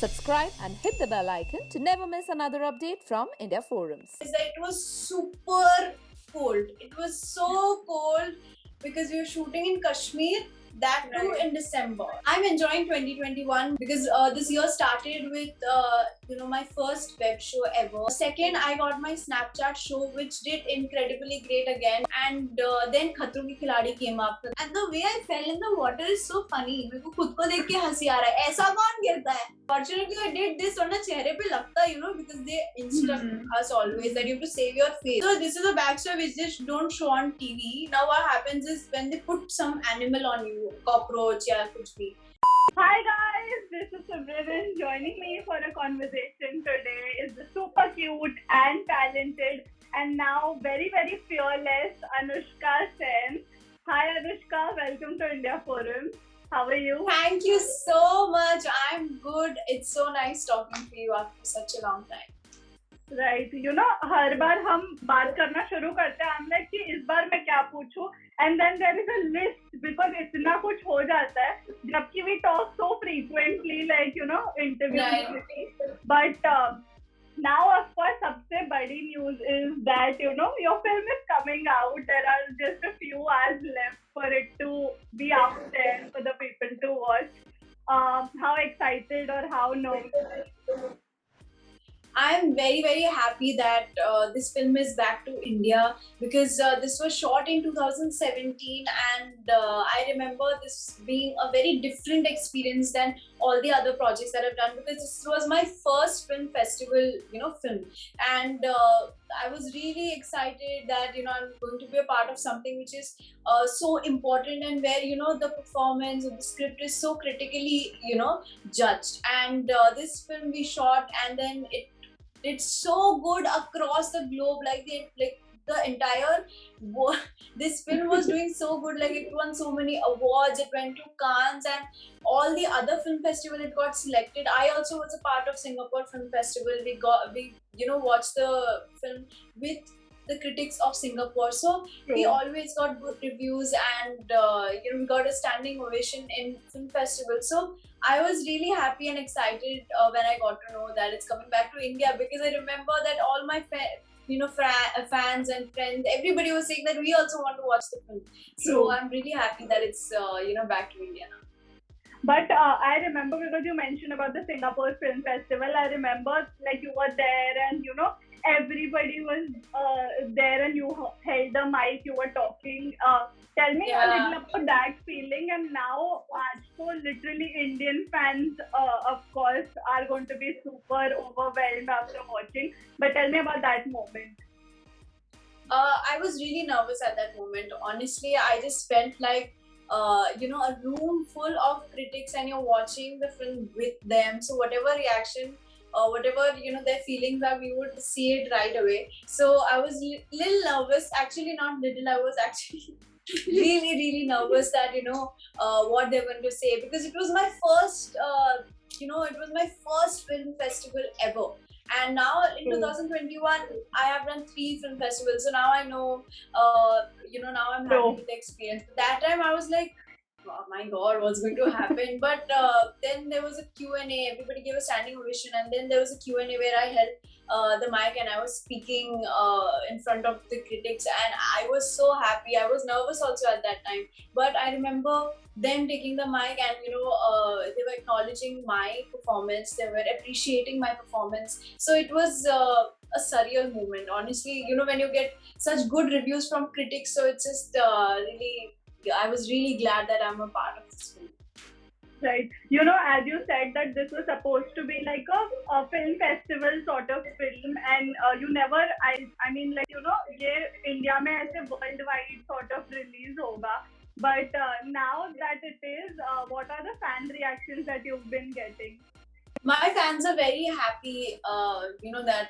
subscribe and hit the bell icon to never miss another update from India Forums. Is that it was super cold. It was so cold because we were shooting in Kashmir, that too in December. I'm enjoying 2021 because this year started with my first web show ever. Second, I got my Snapchat show which did incredibly great again, and then Khatron ki Khiladi came up, and the way I fell in the water is so funny. मेरे को खुद को देख के हंसी आ रहा है. ऐसा कौन गिरता है? Fortunately, I did this on a चेहरे पे लगता, because they instruct us always that you have to save your face. So this is a backstory which they don't show on TV. Now what happens is when they put some animal on you, cockroach या कुछ भी. Hi guys, this is Simran. Joining me for a conversation today is the super cute and talented and now very very fearless Anushka Sen. Hi Anushka, welcome to India Forum. How are you? Thank you so much. I'm good. It's so nice talking to you after such a long time. Right, हर बार हम बात करना शुरू करते हैं. I'm like कि इस बार मैं क्या पूछूं, and then there is a list because इतना कुछ हो जाता है. जबकि we talk so frequently, like interviews. Right. But now, of course, सबसे बड़ी news is that your film is coming out. There are just a few hours left for it to be out there for the people to watch. How excited or how nervous? I'm very very happy that this film is back to India because this was shot in 2017, and I remember this being a very different experience than all the other projects that I've done, because this was my first film festival film, and I was really excited that I'm going to be a part of something which is so important, and where the performance of the script is so critically judged. And this film we shot, and then it's so good across the globe, like the entire this film was doing so good, like it won so many awards. It went to Cannes and all the other film festival it got selected. I also was a part of Singapore Film Festival. We watched the film with the critics of Singapore, so we always got good reviews, and we got a standing ovation in film festival. So I was really happy and excited when I got to know that it's coming back to India, because I remember that all my fans and friends, everybody was saying that we also want to watch the film. So I'm really happy that it's back to India now. But I remember, because you mentioned about the Singapore Film Festival, I remember like you were there, and everybody was there, and you held the mic, you were talking. Tell me a little about that feeling. And now, so literally Indian fans, of course, are going to be super overwhelmed after watching. But tell me about that moment. I was really nervous at that moment. Honestly, I just felt like a room full of critics, and you're watching the film with them. So whatever reaction, whatever their feelings are, we would see it right away. So I was little nervous. Actually, not little. I was actually really really nervous that what they're going to say, because it was my first film festival ever. And now in 2021, I have done 3 film festivals. So now I know, now I'm happy with the experience. But that time I was like, oh my God, what's going to happen? But then there was a Q&A. Everybody gave a standing ovation. And then there was a Q&A where I held the mic, and I was speaking in front of the critics. And I was so happy. I was nervous also at that time. But I remember them taking the mic, and they were acknowledging my performance. They were appreciating my performance. So it was a surreal moment, honestly. When you get such good reviews from critics, so it's just really, I was really glad that I'm a part of this film. Right. As you said that this was supposed to be like a film festival sort of film, and you never, I mean like ये India में ऐसे worldwide sort of release होगा. But now that it is, what are the fan reactions that you've been getting? My fans are very happy, that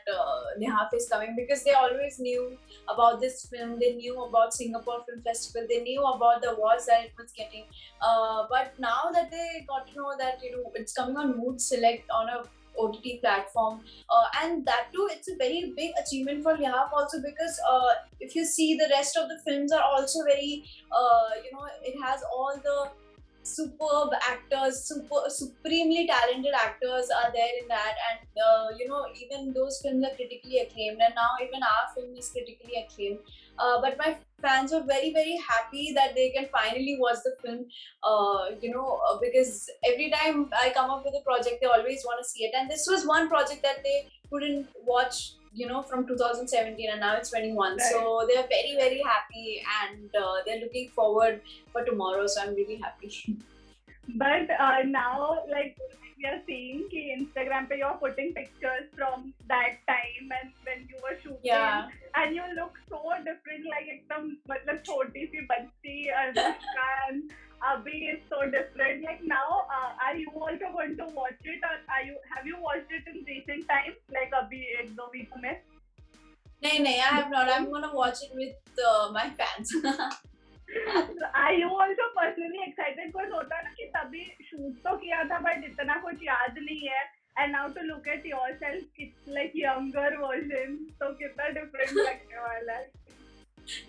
Lihaaf is coming, because they always knew about this film. They knew about Singapore Film Festival. They knew about the awards that it was getting. But now that they got to know that it's coming on Mood Select on a OTT platform, and that too, it's a very big achievement for Lihaaf also, because if you see, the rest of the films are also very, it has all the superb actors, supremely talented actors are there in that, and even those films are critically acclaimed, and now even our film is critically acclaimed. But my fans were very very happy that they can finally watch the film, because every time I come up with a project, they always want to see it, and this was one project that they couldn't watch, from 2017, and now it's 21. Right. So they're very very happy, and they're looking forward for tomorrow. So I'm really happy. But now, like we are seeing, ki Instagram pe you're putting pictures from that time and when you were shooting, Yeah. and you look so different, like ekdam, matlab choti si bachchi, Anushka and Abhi is so different. Like now, are you also going to watch it, or have you watched it in recent times, like abhi ek do week mein? No, I have not. I'm gonna watch it with my fans. Are you also personally excited? Because होता ना कि तभी shoot तो किया था but इतना कुछ याद नहीं है, and now to look at yourself, it's like younger version, so कितना different लगने वाला है.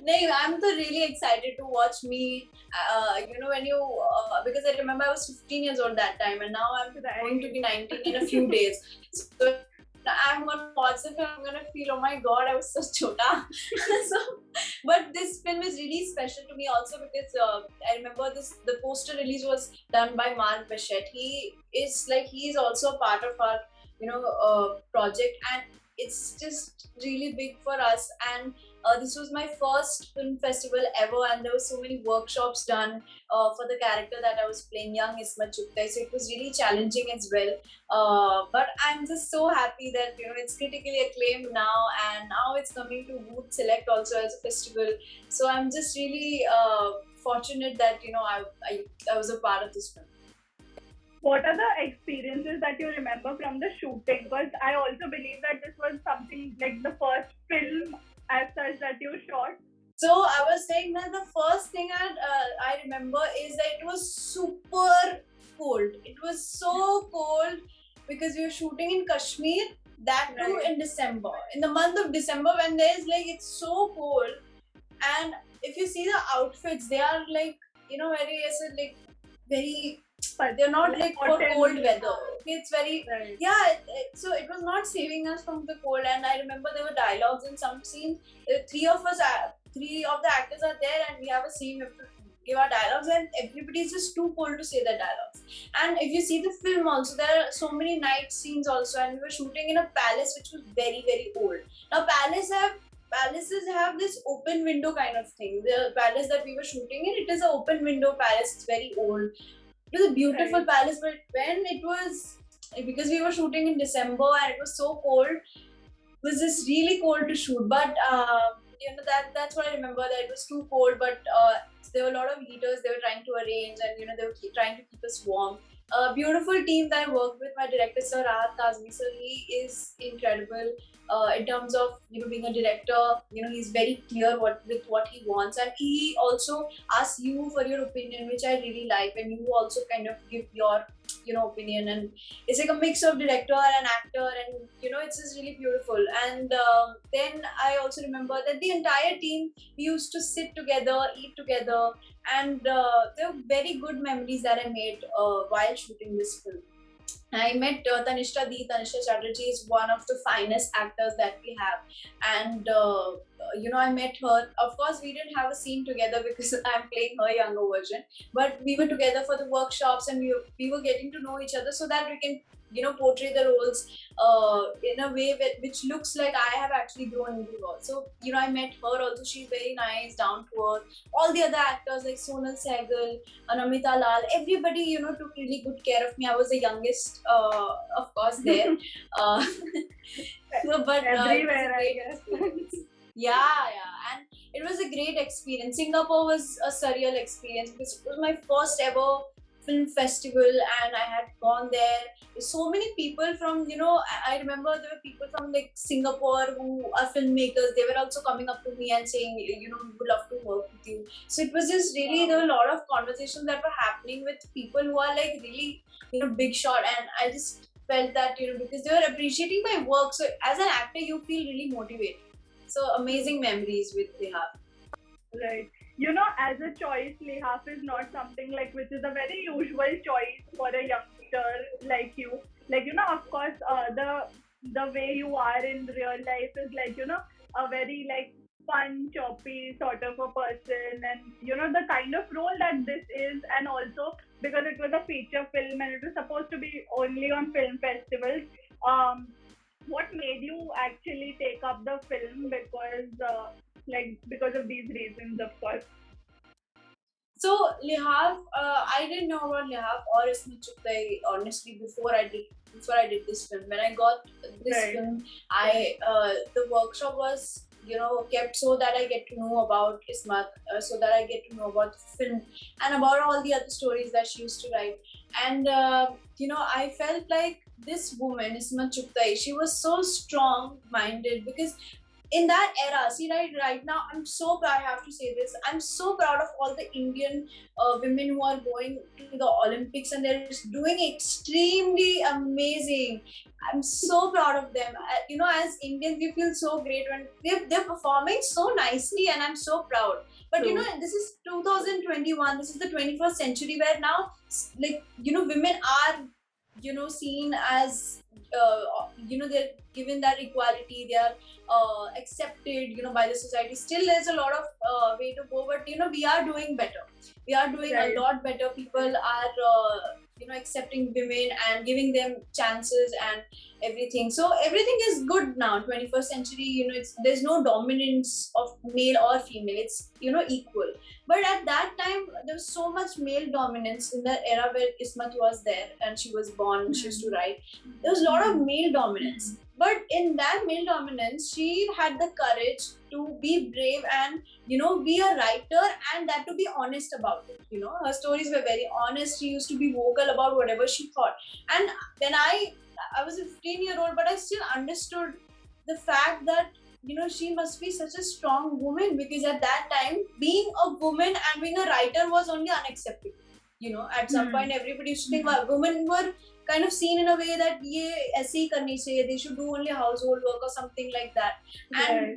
No, I'm so really excited to watch me. When you because I remember I was 15 years old that time, and now I'm going to be 19 in a few days. So I'm gonna watch the film. I'm gonna feel, oh my god, I was so chota. So, but this film is really special to me also because I remember the poster release was done by Mark Bichette. He is also a part of our project, and it's just really big for us. And this was my first film festival ever, and there were so many workshops done for the character that I was playing, young Ismat Chugtai. So it was really challenging as well. But I'm just so happy that it's critically acclaimed now, and now it's coming to Booth Select also as a festival. So I'm just really fortunate that I was a part of this film. What are the experiences that you remember from the shooting? Because I also believe that this was something like the first film as such that you shot. So I was saying that the first thing I remember is that it was super cold. It was so cold because we were shooting in Kashmir, that too Right. in December. In the month of December, when there's it's so cold, and if you see the outfits, they are very, I said, very. But They're not for cotton. cold weather. It's very Right. so it was not saving us from the cold. And I remember there were dialogues in some scenes. Three of the actors are there, and we have a scene. We have to give our dialogues, and everybody is just too cold to say their dialogues. And if you see the film also, there are so many night scenes also, and we were shooting in a palace which was very very old. Now palaces have this open window kind of thing. The palace that we were shooting in, it is an open window palace. It's very old. It was a beautiful palace, but when it was, because we were shooting in December and it was so cold, it was just really cold to shoot. But that's what I remember, that it was too cold. But there were a lot of heaters they were trying to arrange, and they were trying to keep us warm. A beautiful team that I worked with. My director, Sir Lihaaf Kazmi, sir, he is incredible in terms of being a director. He's very clear with what he wants, and he also asks you for your opinion, which I really like, and you also kind of give your opinion, and it's like a mix of director and actor, and it's just really beautiful. And then I also remember that the entire team, we used to sit together, eat together, and there were very good memories that I made while shooting this film. I met Tanisha Chatterjee is one of the finest actors that we have, and I met her. Of course, we didn't have a scene together because I'm playing her younger version, but we were together for the workshops, and we were getting to know each other so that we can portray the roles in a way which looks like I have actually grown into her. So I met her also. She's very nice, down to earth. All the other actors like Sonal Sehgal, Anamita Lal, everybody took really good care of me. I was the youngest, of course, there. But Everywhere, I guess. yeah, and it was a great experience. Singapore was a surreal experience because it was my first ever film festival, and I had gone there. So many people from I remember there were people from Singapore who are filmmakers. They were also coming up to me and saying, we would love to work with you. So it was just really, there were a lot of conversations that were happening with people who are really big shot, and I just felt that because they were appreciating my work. So as an actor, you feel really motivated. So amazing memories with Lihaaf. Right. as a choice, Lihaaf is not something like which is a very usual choice for a youngster like you. Like, of course, the way you are in real life is like, a very like fun, choppy sort of a person, and the kind of role that this is, and also because it was a feature film and it was supposed to be only on film festivals. Um, what made you actually take up the film? Because of these reasons, of course. So Lihaaf, I didn't know about Lihaaf or Ismat Chugtai honestly before I did this film. When I got this Right. film, I the workshop was kept so that I get to know about Ismat, so that I get to know about the film and about all the other stories that she used to write. And I felt like this woman Ismat Chugtai, she was so strong-minded because in that era, see, right now, I have to say this, I'm so proud of all the Indian women who are going to the Olympics and they're just doing extremely amazing. I'm so proud of them. As Indians, we feel so great when they're performing so nicely, and I'm so proud. But True. this is 2021, this is the 21st century, where now, like, women are seen as they're given that equality, they are accepted by the society. Still there's a lot of way to go, but we are doing better, we are doing Right. a lot better. People are accepting women and giving them chances and everything. So everything is good now, 21st century. There's no dominance of male or female, it's equal. But at that time, there was so much male dominance in the era where Ismat was there and she was born, she used to write. There was a lot of male dominance. But in that male dominance, she had the courage to be brave and, be a writer, and that to be honest about it. Her stories were very honest. She used to be vocal about whatever she thought. And when I was a 15-year-old, but I still understood the fact that she must be such a strong woman, because at that time being a woman and being a writer was only unacceptable. At some point everybody used to think women were kind of seen in a way that ye aise hi karni chahiye, they should do only household work or something like that. And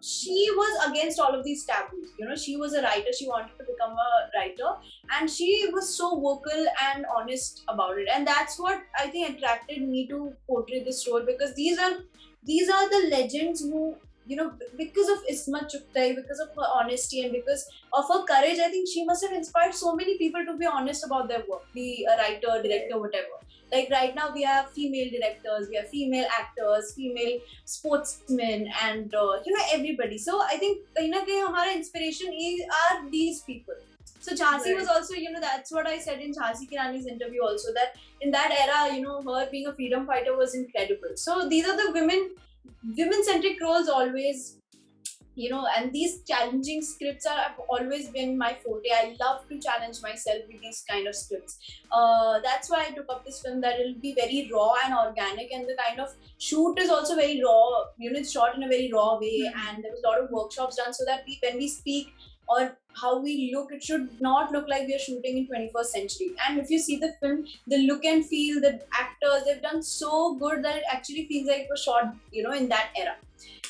she was against all of these taboos. She was a writer, she wanted to become a writer, and she was so vocal and honest about it. And that's what I think attracted me to portray this role, because these are the legends who, because of Ismat Chugtai, because of her honesty and because of her courage, I think she must have inspired so many people to be honest about their work, be a writer, director, whatever. Like right now, we have female directors, we have female actors, female sportsmen, and everybody. So I think kahin na kahin hamara inspiration are these people. So Jhansi was also, that's what I said in Jhansi Ki Rani's interview also, that in that era, her being a freedom fighter was incredible. So these are the women-centric roles always, and these challenging scripts have always been my forte. I love to challenge myself with these kind of scripts. That's why I took up this film, that it'll be very raw and organic, and the kind of shoot is also very raw. It's shot in a very raw way, and there was a lot of workshops done so that when we speak or how we look, it should not look like we are shooting in 21st century. And if you see the film, the look and feel, the actors, they've done so good that it actually feels like it was shot, in that era.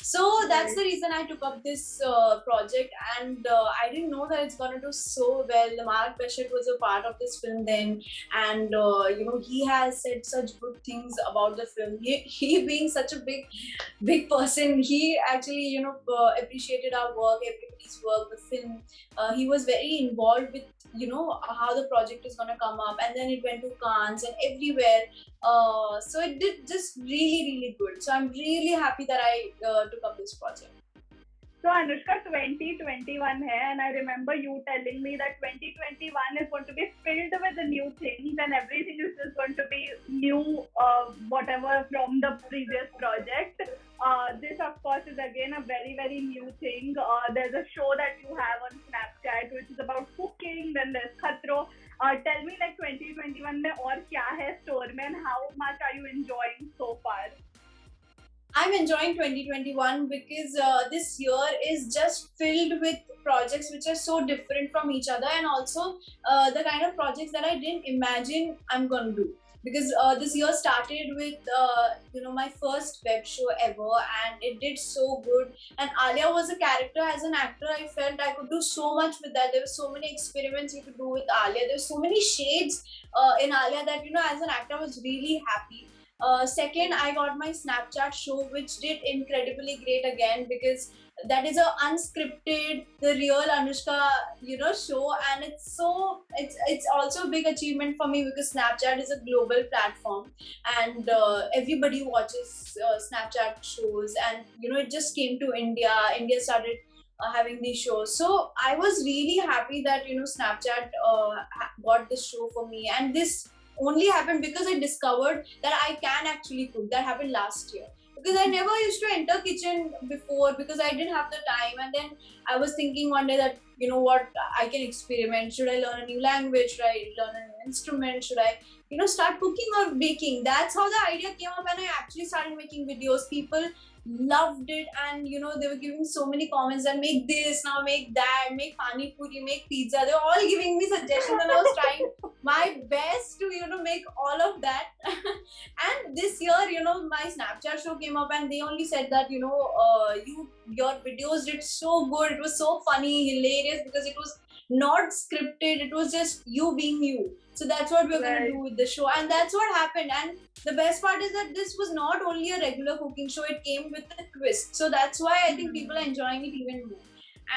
So that's the reason I took up this project, and I didn't know that it's gonna do so well. Mark Beshett was a part of this film then, and he has said such good things about the film. He being such a big person, he actually appreciated our work, everybody's work, the film. He was very involved with how the project is gonna come up, and then it went to Cannes and everywhere. So it did just really good. So I'm really happy that I took up this project. So Anushka, 2021 hai, and I remember you telling me that 2021 is going to be filled with the new things, and everything is just going to be new, whatever from the previous project. This, of course, is again a very new thing. There's a show that you have on Snapchat which is about cooking. Then there's Khatron. Tell me, like 2021 mein aur kya hai store mein, and how much are you enjoying so far? I'm enjoying 2021 because this year is just filled with projects which are so different from each other, and also the kind of projects that I didn't imagine I'm going to do. because this year started with my first web show ever, and it did so good. And Alia was a character. As an actor, I felt I could do so much with that. There were so many experiments you could do with Alia. There were so many shades in Alia that, as an actor, I was really happy. Second, I got my Snapchat show, which did incredibly great again, because that is a unscripted, the real Anushka, show, and it's also a big achievement for me because Snapchat is a global platform, and everybody watches Snapchat shows, and it just came to India. India started having these shows, so I was really happy that Snapchat got this show for me, and this only happened because I discovered that I can actually cook. That happened last year, because I never used to enter kitchen before because I didn't have the time. And then I was thinking one day that, what, I can experiment. Should I learn a new language? Should I learn an instrument? Should I start cooking or baking? That's how the idea came up, and I actually started making videos. People loved it, and they were giving so many comments that make this now, make that, make pani puri, make pizza. They were all giving me suggestions, and I was trying my best to make all of that. And this year, my Snapchat show came up, and they only said that your videos did so good. It was so funny, hilarious, because it was not scripted. It was just you being you. So that's what we're going to do with the show, and that's what happened. And the best part is that this was not only a regular cooking show; it came with a twist. So that's why I think people are enjoying it even more.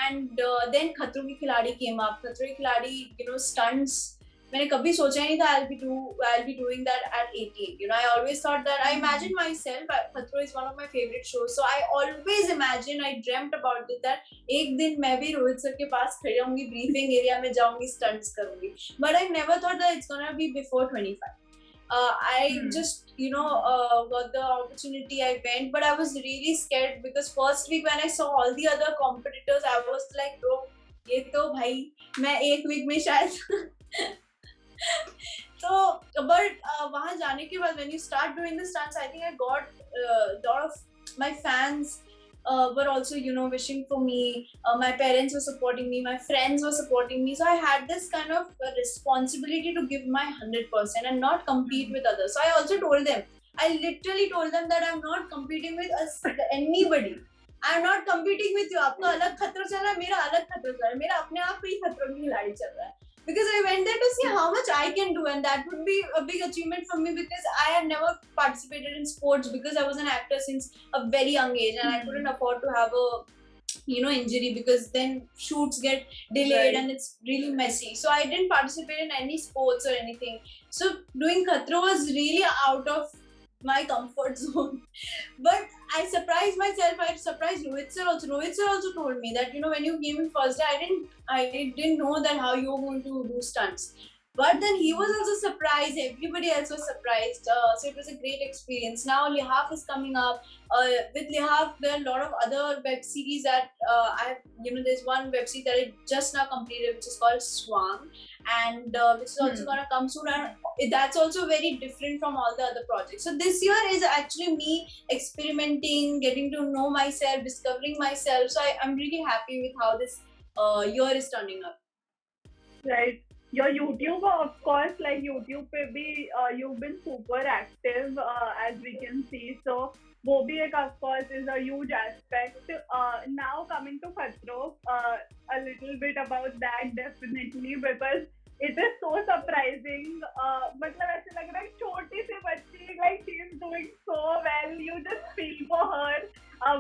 And then Khatron Ki Khiladi came up. Khatron Ki Khiladi, stunts. मैंने कभी सोचा ही नहीं था I'll be doing that at 18. I always thought that, I imagined myself, Khatron is one of my favorite shows, so I always imagined, I dreamt about it that एक दिन मैं भी Rohit sir के पास खड़ी होंगी, briefing area में जाऊंगी, stunts करूंगी. But I never thought that it's gonna be before 25. I just got the opportunity. I went, but I was really scared because first week when I saw all the other competitors, I was like, bro, ये तो भाई मैं एक week में शायद so, but वहाँ जाने के बाद, when you start doing the stunts, I think I got a lot of my fans were also wishing for me. My parents were supporting me, my friends were supporting me, so I had this kind of responsibility to give my 100% and not compete with others. So I also told them, I literally told them that I'm not competing with anybody. I'm not competing with you. आपका अलग खतरा चल रहा है, मेरा अलग खतरा चल रहा है, मेरा अपने आप पे ही खतरों की लड़ाई चल रहा है. Because I went there to see how much I can do, and that would be a big achievement for me, because I had never participated in sports because I was an actor since a very young age, and I couldn't afford to have a injury, because then shoots get delayed and it's really messy. So I didn't participate in any sports or anything. So doing Khatro was really out of my comfort zone. But I surprised myself. I surprised Rohit sir also. Rohit sir also told me that when you came in first day, I didn't know that how you were going to do stunts. But then he was also surprised. Everybody else was surprised. So it was a great experience. Now Lihaaf is coming up. With Lihaaf, there are a lot of other web series that I have. There's one web series that I just now completed, which is called Swang, and which is also gonna come soon. And that's also very different from all the other projects. So this year is actually me experimenting, getting to know myself, discovering myself. So I'm really happy with how this year is turning up. Right. Your YouTube, of course, like YouTube पे भी you've been super active, as we can see. So वो भी एक, of course, is a huge aspect. Now coming to Khatro, a little bit about that definitely, because it is so surprising. मतलब ऐसे लग रहा है छोटी सी बच्ची, like she is doing so well. You just feel for her.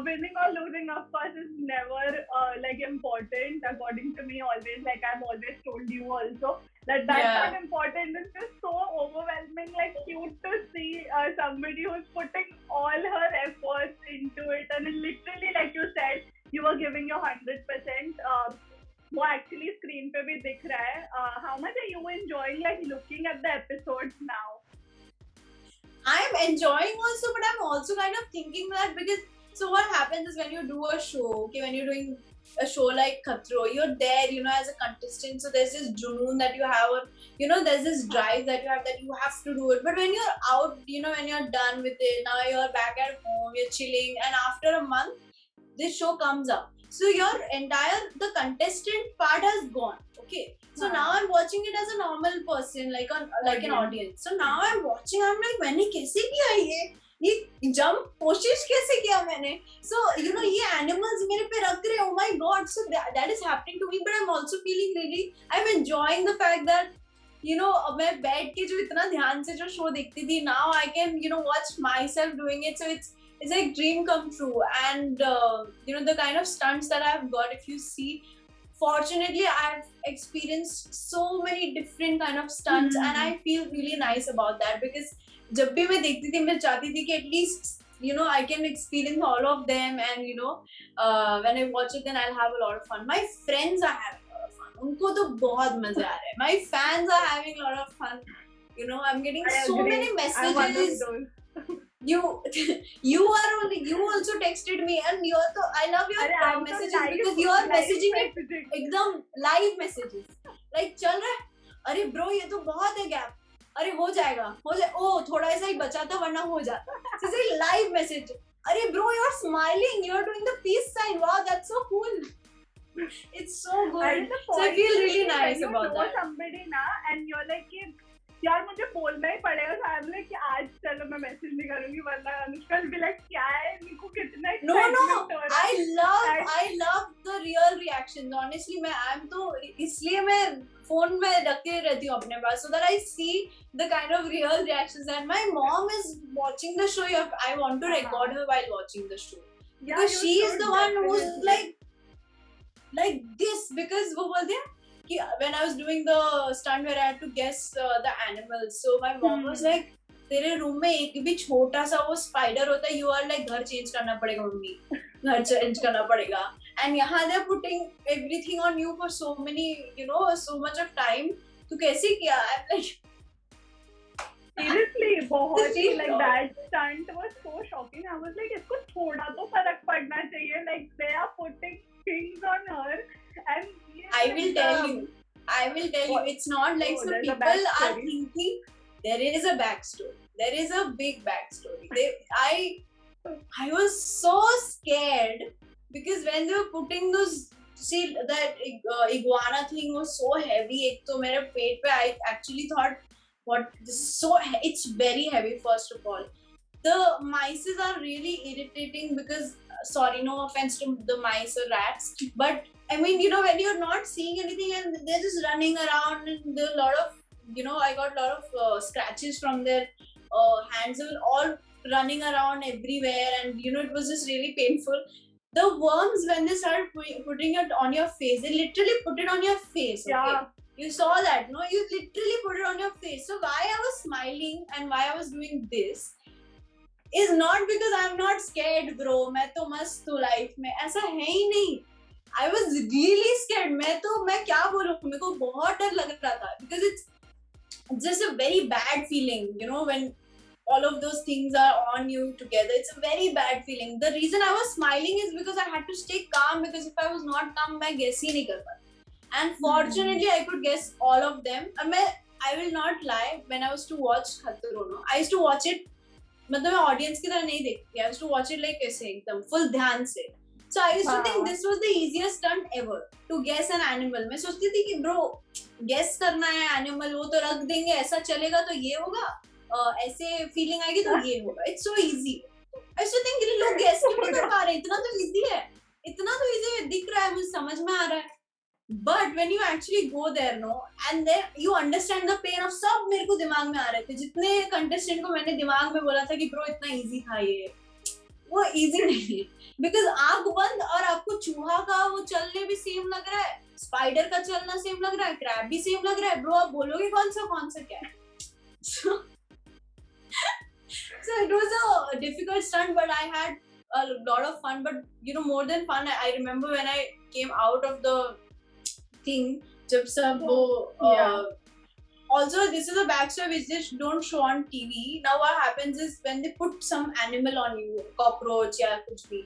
Winning or losing, of course, is never like important, according to me. Always, like I've always told you also, that's not important. It's just so overwhelming, like cute to see somebody who's putting all her efforts into it, and literally, like you said, you were giving your 100%. वो actually screen पे भी दिख रहा है. How much are you enjoying, like looking at the episodes now? I'm enjoying also, but I'm also kind of thinking that, because so what happens is when you do a show, okay, when you're doing a show like Khatro, you're there, as a contestant. So there's this junoon that you have, or there's this drive that you have to do it. But when you're out, when you're done with it, now you're back at home, you're chilling, and after a month, this show comes up. So your the contestant part has gone. Okay, so now I'm watching it as a normal person, like an audience. So now I'm watching, I'm like, मैंने कैसे किया ये jump कोशिश कैसे किया मैंने? So you know, ये animals मेरे पे रख रहे, oh my god, so that is happening to me, but I'm also feeling really, I'm enjoying the fact that you know, मैं बैठ के जो इतना ध्यान से जो शो देखती थी, now I can, you know, watch myself doing it. So it's like dream come true. And you know, the kind of stunts that I've got, if you see, fortunately I've experienced so many different kind of stunts, and I feel really nice about that, because जब भी मैं देखती थी, मैं चाहती थी कि at least, you know, I can experience all of them, and you know, when I watch it, then I'll have a lot of fun. My friends are having a lot of fun. उनको तो बहुत मजे आ रहे हैं. My fans are having a lot of fun. You know, I'm getting so many messages. You also texted me, and I love your messages, because you are messaging it एकदम live messages. Like चल रहा है, अरे bro ये तो बहुत है gap, अरे हो जाएगा, ओ थोड़ा सा ही बचा था वरना हो जाता. So it's a live message. अरे bro, you're smiling, you're doing the peace sign. Wow, that's so cool. It's so good. So I feel really nice about that. Somebody na, and you're like कि यार मुझे बोलना ही पड़ेगा. So I'm like कि आज चलो मैं मैसेज नहीं करूँगी, वरना अनुष्का will be like क्या है, निको कितना excitement हो रहा है. I love the real reactions. Honestly, I'm तो इसलिए मैं फोन में रखते रहती हूँ अपने पास, so that I see the kind of real reactions. And my mom is watching the show. I want to record her while watching the show, because she is the one who's like this. Because वो बोलते हैं कि when I was doing the stunt where I had to guess the animals, so my mom was like, तेरे room में एक भी छोटा सा वो स्पाइडर होता है, you are like घर चेंज करना पड़ेगा मम्मी, घर चेंज करना पड़ेगा. And यहाँ they're putting everything on you for so many, you know, so much of time. तू कैसे किया? I'm like, seriously, बहुत ही like that stunt was so shocking. I was like, इसको थोड़ा तो फर्क पड़ना चाहिए. Like they are putting things on her, and I will tell you, it's not like some people are thinking. There is a backstory. There is a big backstory. I was so scared, because when they were putting those, see that iguana thing was so heavy. एक तो मेरे पेट पे, I actually thought, what, this is so, it's very heavy. First of all, the mice are really irritating, because sorry, no offense to the mice or rats, but I mean, you know, when you're not seeing anything and they're just running around, and there are a lot of, you know, I got a lot of scratches from their hands. They were all running around everywhere, and you know, it was just really painful. The worms, when they started putting it on your face, they literally put it on your face. Okay? Yeah. You saw that, no? You literally put it on your face. So why I was smiling and why I was doing this is not because I'm not scared, bro. मैं तो मस्त हूँ life में. ऐसा है ही नहीं. I was really scared. मैं क्या बोलूँ? मेरे को बहुत डर लग रहा था, because it's just a very bad feeling, you know, when all of those things are on you together. It's a very bad feeling. The reason I was smiling is because I had to stay calm, because if I was not calm, मैं guess ही नहीं कर पाती. And fortunately, I could guess all of them. I will not lie. When I was to watch Khatron, I used to watch it. मतलब मैं audience की तरह नहीं देखती. I used to watch it like ऐसे एकदम full ध्यान से. So I used to think this was the easiest stunt ever, to guess an animal. मैं सोचती थी कि bro, guess करना है animal, वो तो रख देंगे, ऐसा चलेगा तो ये होगा, ऐसे feeling आएगी तो ये होगा. It's so easy. I used to think कि लोग guess क्यों नहीं कर पा रहे, इतना तो easy है, इतना तो easy है, दिख रहा है, मुझे समझ में आ रहा है. But when you actually go there, no, and then you understand the pain of, सब मेरे को दिमाग में आ रहे थे. जितने contestant को मैंने दिमाग में बोला था कि bro इतना easy था ये, वो easy नहीं है. Because आँख बंद और आपको चूहा का वो चलने भी सेम लग रहा है, स्पाइडर का चलना सेम लग रहा है, क्रैब भी सेम लग रहा है. Bro आप बोलोगे कौन सा क्या है? So it was a difficult stunt, but I had a lot of fun. But you know, more than fun, I remember when I came out of the thing, जब सब वो also this is a backstory which they don't show on TV. Now what happens is when they put some animal on you, cockroach या कुछ भी,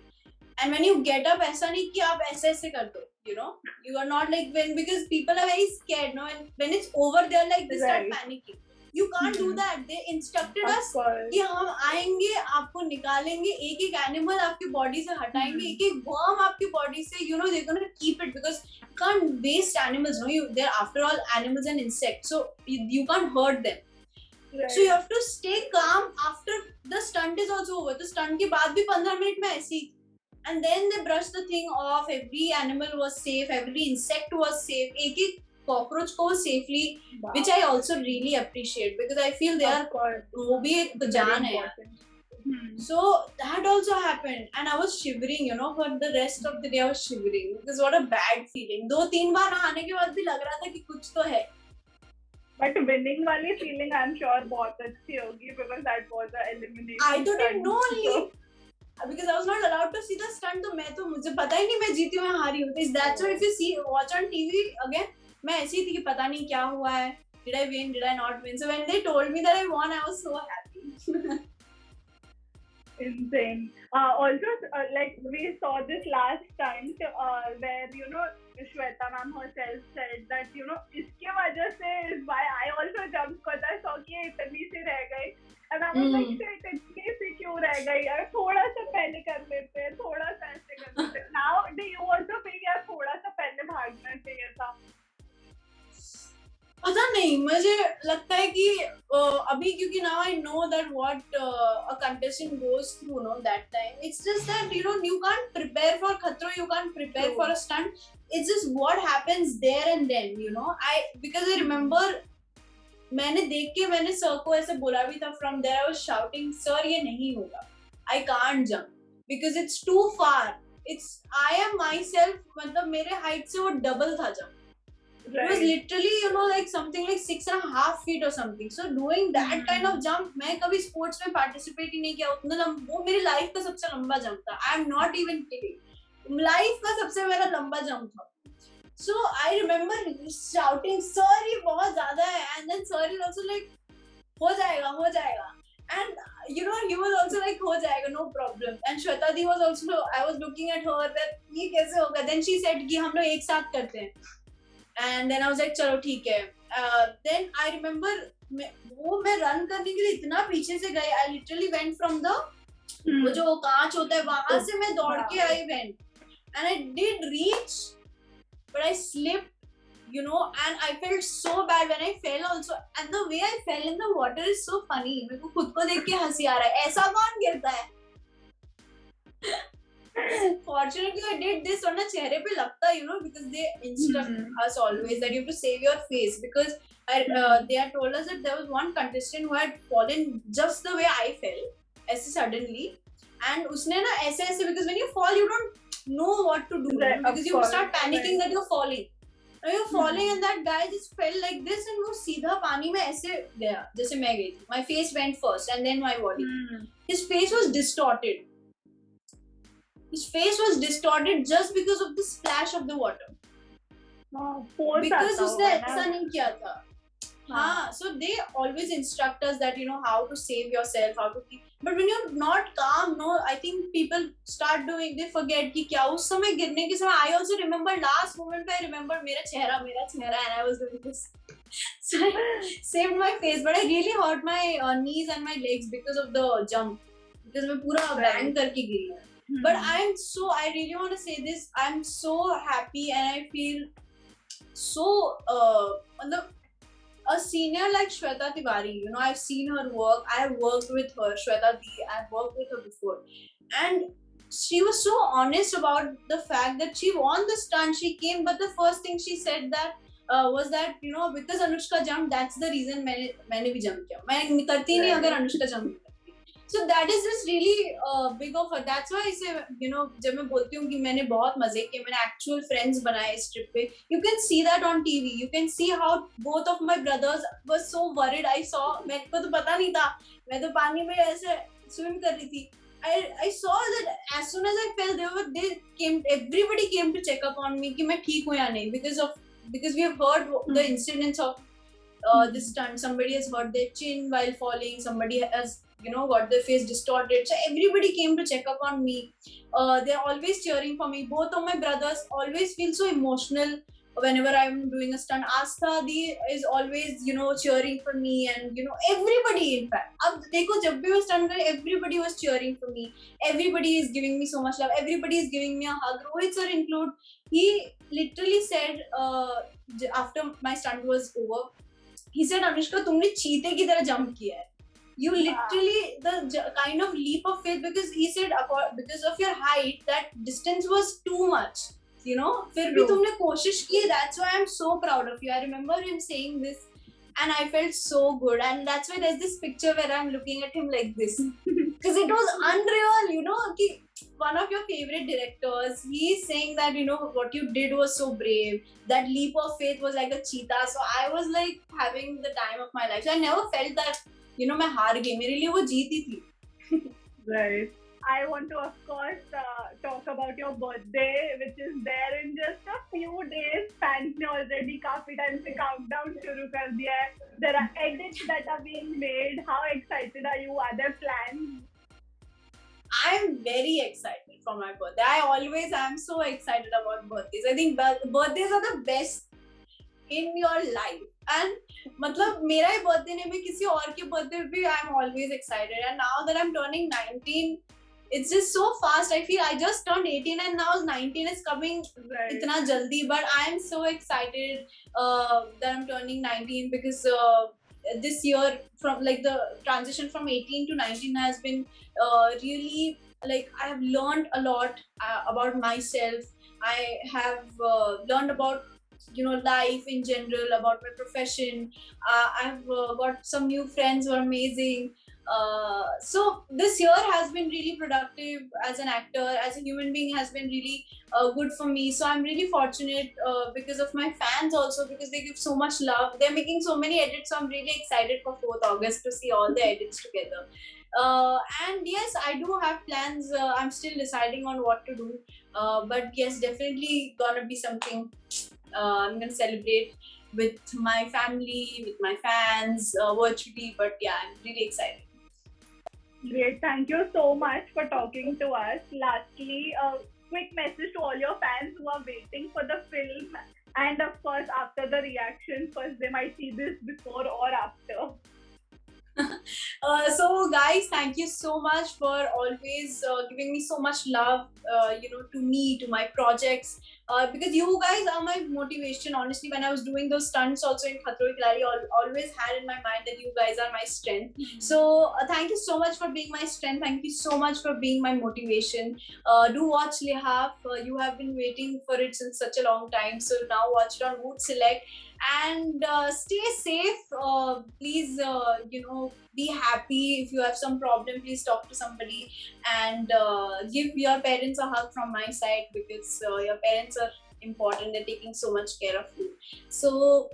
and when you get up, ऐसा नहीं कि आप ऐसे कर दो, you know, you are not like, when, because people are very scared, no, and when it's over, they're like, they start panicking. You can't do that. They instructed us कि हम आएंगे, आपको आपको निकालेंगे, एक एक एनिमल आपकी बॉडी से हटाएंगे, एक एक वर्म आपकी बॉडी से, you know, they're gonna keep it because you can't waste animals, no, they're after all animals and insects, so you can't hurt them. Right. So you have to stay calm after the stunt is also over. The stunt के बाद भी 15 minute में ऐसी, and then they brush the thing off, every animal was safe, every insect was safe, एक एक cockroach को safely, Wow. which I also really appreciate because I feel they Of course. वो भी एक Very जान है. important. So that also happened and I was shivering, you know, for the rest of the day I was shivering because what a bad feeling. 2-3 बार नहाने के बाद भी लग रहा था कि कुछ तो है. But winning वाली feeling I'm sure बहुत अच्छी होगी because that was an elimination. I didn't stunt. know only because I was not allowed to see the stunt, तो मैं तो मुझे पता ही नहीं मैं जीती हूँ या हारी हूँ. That's why if you see watch on TV again, मैं ऐसी थी कि पता नहीं क्या हुआ है. Did I win? Did I not win? So when they told me that I won, I was so happy. Insane. Also, like we saw this last stunt where you know Shweta ma'am herself said that you know इसके वजह से is why I also jumped because I saw कि ये इतनी सी रह गई and I was like shit इतनी सी क्यों रह गई यार थोड़ा सा पहले कर लेते हैं थोड़ा सा ऐसे कर लेते हैं. Now do you also feel यार थोड़ा सा पहले भागना चाहिए था? पता नहीं मुझे लगता है कि अभी क्योंकि now I know that what a contestant goes through, no, that time it's just that you know you can't prepare for Khatron, you can't prepare for a stunt, it's just what happens there and then, you know. Because I remember मैंने देख के मैंने sir को ऐसे बोला भी था, from there I was shouting sir ये नहीं होगा, I can't jump because it's too far, it's I am myself, मतलब मेरे height से वो double था jump. Right. It was literally, you know, like something like 6.5 feet or something. So doing that kind of jump, मैं कभी sports में participate ही नहीं किया उतना वो मेरी life का सबसे लंबा jump था. I am not even kidding. Life का सबसे मेरा लंबा jump था. So I remember shouting, "Sir, ये बहुत ज़्यादा है," and then sir is also like, "हो जाएगा." And you know, he was also like, "हो जाएगा, no problem." And Shweta di was also, I was looking at her that ये कैसे होगा? Then she said कि हम लोग एक साथ करते हैं. And then I was like चलो ठीक है. Then I remember वो मैं रन करने के लिए इतना पीछे से गई. I literally went from the वो जो कांच होता है वहां से मैं दौड़ के आई went and I did reach but I slipped, you know, and I felt so bad when I fell also, and the way I fell in the water is so funny. मेरे को खुद को देख के हंसी आ रहा है. ऐसा कौन गिरता है? Fortunately I did this वरना चेहरे पे लगता, you know, because they instruct us always that you have to save your face because they had told us that there was one contestant who had fallen just the way I fell ऐसे suddenly, and उसने ना ऐसे because when you fall you don't know what to do, right, because you start panicking, right, that you're falling. Now you're falling and that guy just fell like this and वो सीधा पानी में ऐसे गया जैसे मैं गई थी. My face went first and then my body. His face was distorted. His face was distorted just because of the splash of the water. Because उसने ऐसा नहीं किया था. हाँ, so they always instruct us that you know how to save yourself, how to keep. But when you're not calm, no, I think people start doing, they forget कि क्या उस समय गिरने के समय. I also remember last moment पे I remember मेरा चेहरा and I was doing this. So I saved my face, but I really hurt my knees and my legs because of the jump. Because मैं पूरा bang करके गिरी. But I really want to say this, I'm so happy and I feel so a senior like Shweta Tiwari, you know, I've seen her work, I have worked with her, Shweta Di, I've worked with her before, and she was so honest about the fact that she won the stunt, she came, but the first thing she said that was that, you know, because Anushka jumped, that's the reason मैंने भी jump किया. मैं करती नहीं अगर Anushka jump. So that is just really big of her. That's why I say, you know, जब मैं बोलती हूँ कि मैंने बहुत मजे किए, मैंने actual friends बनाए इस trip पे. You can see that on TV. You can see how both of my brothers were so worried. I saw, मेरे को तो पता नहीं था, मैं तो पानी में ऐसे swim कर रही थी. I saw that as soon as I fell, everybody came to check up on me कि मैं ठीक हूँ या नहीं, because we have heard the incidents of this stunt. Somebody has hurt their chin while falling. Somebody has, you know, got their face distorted. So everybody came to check up on me. They're always cheering for me. Both of my brothers always feel so emotional whenever I'm doing a stunt. Asta Di is always, cheering for me, and everybody. In fact, अब देखो जब भी मैं stunt करे, everybody was cheering for me. Everybody is giving me so much love. Everybody is giving me a hug. Rohit sir include. He literally said after my stunt was over, he said, Anushka, तुमने चीते की तरह jump किया है. You literally the kind of leap of faith, because he said because of your height that distance was too much. फिर भी तुमने कोशिश की. That's why I'm so proud of you. I remember him saying this, and I felt so good. And that's why there's this picture where I'm looking at him like this, because it was unreal. Ki one of your favorite directors, he's saying that what you did was so brave. That leap of faith was like a cheetah. So I was like having the time of my life. So I never felt that मैं हार गई. मेरे लिए वो जीत ही थी. Right. I want to, of course, talk about your birthday, which is there in just a few days. Fans ने already काफी time से countdown शुरू कर दिया है. There are edits that are being made. How excited are you? Are there plans? I'm very excited for my birthday. I always am so excited about birthdays. I think birthdays are the best in your life. And मतलब मेरा ही birthday नहीं, मैं किसी और के birthday भी I'm always excited. And now that I'm turning 19, it's just so fast. I feel I just turned 18 and now 19 is coming itna jaldi. But I'm so excited that I'm turning 19, because this year, from like the transition from 18 to 19 has been really, like, I have learned a lot about myself. I have learned about life in general, about my profession. I've got some new friends who are amazing. So this year has been really productive as an actor, as a human being, has been really good for me. So I'm really fortunate because of my fans also, because they give so much love. They're making so many edits, so I'm really excited for 4th August to see all the edits together. And yes, I do have plans. I'm still deciding on what to do. But yes, definitely gonna be something I'm gonna celebrate with my family, with my fans, virtually. But yeah, I'm really excited. Great. Thank you so much for talking to us. Lastly, a quick message to all your fans who are waiting for the film, and of course after the reaction, because they might see this before or after. So guys, thank you so much for always giving me so much love, to me, to my projects, because you guys are my motivation. Honestly, when I was doing those stunts also in Khatron, I always had in my mind that you guys are my strength. So thank you so much for being my strength. Thank you so much for being my motivation. Do watch Lihaaf. You have been waiting for it since such a long time. So now watch it on Woot Select. And stay safe. Please, be happy. If you have some problem, please talk to somebody, and give your parents a hug from my side, because your parents are important. They're taking so much care of you. So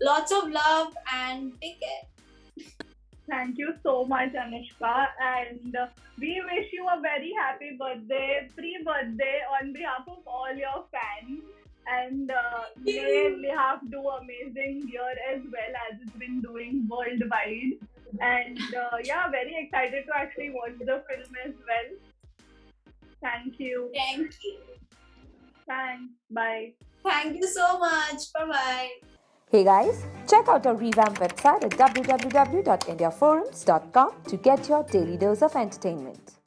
lots of love and take care. Thank you so much, Anushka, and we wish you a very happy birthday, pre-birthday, on behalf of all your fans. And may Lihaaf do amazing here as well, as it's been doing worldwide. And yeah, very excited to actually watch the film as well. Thank you. Thank you. Thanks. Bye. Thank you so much. Bye bye. Hey guys, check out our revamped website at www.indiaforums.com to get your daily dose of entertainment.